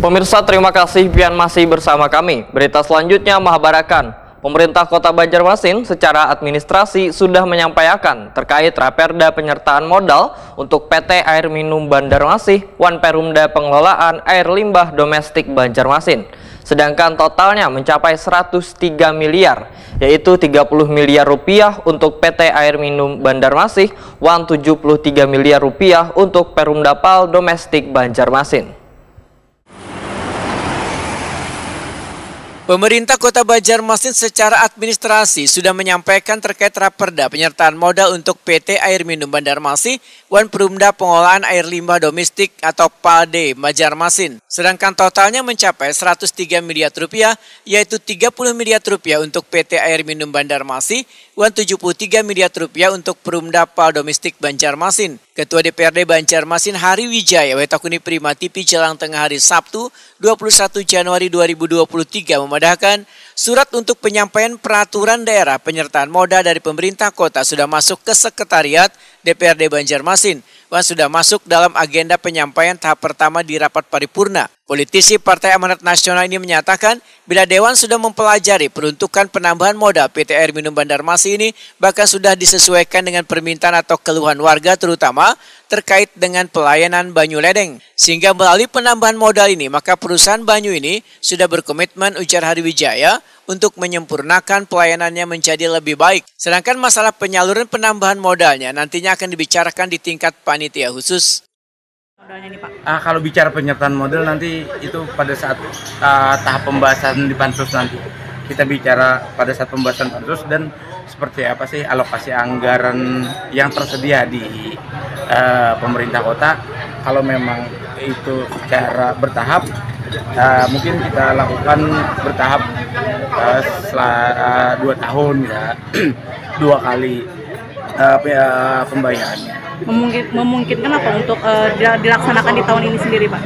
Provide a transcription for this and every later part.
Pemirsa, terima kasih pian masih bersama kami. Berita selanjutnya mengabarkan, pemerintah Kota Banjarmasin secara administrasi sudah menyampaikan terkait Raperda penyertaan modal untuk PT Air Minum Banjarmasin Wan Perumda Pengelolaan Air Limbah Domestik Banjarmasin. Sedangkan totalnya mencapai 103 miliar, yaitu 30 miliar rupiah untuk PT Air Minum Banjarmasin, Wan 73 miliar rupiah untuk Perumda Pal Domestik Banjarmasin. Pemerintah Kota Banjarmasin secara administrasi sudah menyampaikan terkait Raperda penyertaan modal untuk PT Air Minum Banjarmasin Wan Perumda Pengelolaan Air Limbah Domestik atau PALD Banjarmasin. Sedangkan totalnya mencapai 103 miliar rupiah, yaitu 30 miliar rupiah untuk PT Air Minum Banjarmasin Wan 73 miliar rupiah untuk Perumda Pal Domestik Banjarmasin. Ketua DPRD Banjarmasin Hari Wijaya Wetakuni Prima TV jelang tengah hari Sabtu 21 Januari 2023 memadahkan surat untuk penyampaian peraturan daerah penyertaan modal dari pemerintah kota sudah masuk ke sekretariat DPRD Banjarmasin dan sudah masuk dalam agenda penyampaian tahap pertama di rapat paripurna. Politisi Partai Amanat Nasional ini menyatakan bila Dewan sudah mempelajari peruntukan penambahan modal PT Air Minum Banjarmasin ini bahkan sudah disesuaikan dengan permintaan atau keluhan warga terutama terkait dengan pelayanan Banyu Ledeng. Sehingga melalui penambahan modal ini maka perusahaan Banyu ini sudah berkomitmen, ujar Hari Wijaya, untuk menyempurnakan pelayanannya menjadi lebih baik. Sedangkan masalah penyaluran penambahan modalnya nantinya akan dibicarakan di tingkat panitia khusus. Kalau bicara penyertaan modal nanti itu pada saat tahap pembahasan di Pansus nanti. Kita bicara pada saat pembahasan Pansus dan seperti apa sih alokasi anggaran yang tersedia di pemerintah kota. Kalau memang itu secara bertahap, mungkin kita lakukan bertahap setelah 2 tahun ya, 2 kali pembayarannya. Memungkinkan apa untuk dilaksanakan di tahun ini sendiri, Pak?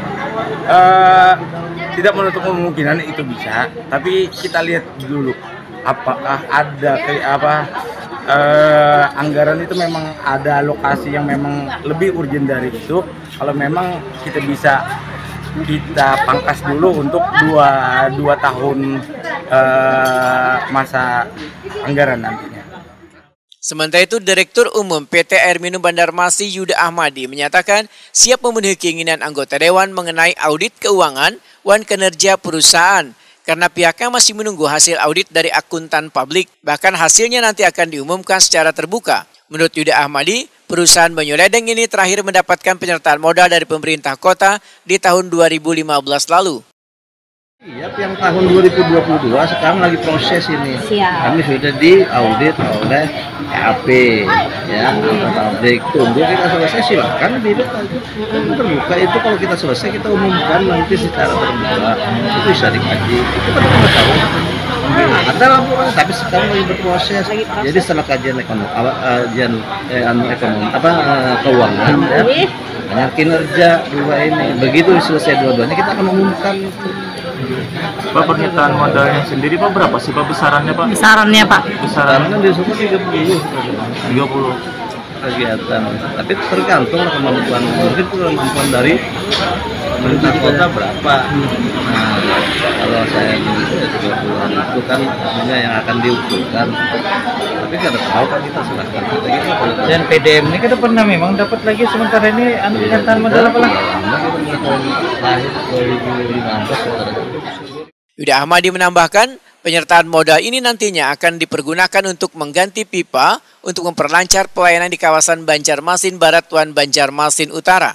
Tidak menutup kemungkinan itu bisa, tapi kita lihat dulu apakah ada anggaran itu memang ada alokasi yang memang lebih urgent dari itu. Kalau memang kita bisa kita pangkas dulu untuk 2 tahun masa anggaran nantinya. Sementara itu, Direktur Umum PT Air Minum Banjarmasin Yuda Ahmadi menyatakan siap memenuhi keinginan anggota Dewan mengenai audit keuangan dan kinerja perusahaan karena pihaknya masih menunggu hasil audit dari akuntan publik. Bahkan hasilnya nanti akan diumumkan secara terbuka. Menurut Yuda Ahmadi, perusahaan Banyu Ledeng ini terakhir mendapatkan penyertaan modal dari pemerintah kota di tahun 2015 lalu. Iya, yang tahun 2022 sekarang lagi proses ini. Kami sudah diaudit oleh KAP, ya, publik. Tunggu kita selesai silakan dilihat lagi. Terbuka itu kalau kita selesai kita umumkan nanti secara terbuka. Itu bisa dikaji. Itu kan masalah. Ada laporan, tapi sekarang lagi berproses. Jadi setelah kajian ekonomi, keuangan, ya, banyak kinerja dua ini. Begitu selesai dua-duanya kita akan umumkan. Pak, pernyataan modalnya sendiri Pak berapa sih Pak besarannya Pak? Besarannya Pak? Besarannya di sana 30 kegiatan. Tapi tergantung kemampuan, mungkin kemampuan dari pemerintah kota berapa. Nah, kalau saya begitu ya 30-an itu kan artinya yang akan diusulkan. Tapi kada tahu kan kita serahkan. Dan PDM ini kita pernah memang dapat lagi sementara ini penyertaan modal apa lagi? Lahir 2015. Yuda Ahmadi menambahkan, penyertaan modal ini nantinya akan dipergunakan untuk mengganti pipa untuk memperlancar pelayanan di kawasan Banjarmasin Barat dan Banjarmasin Utara.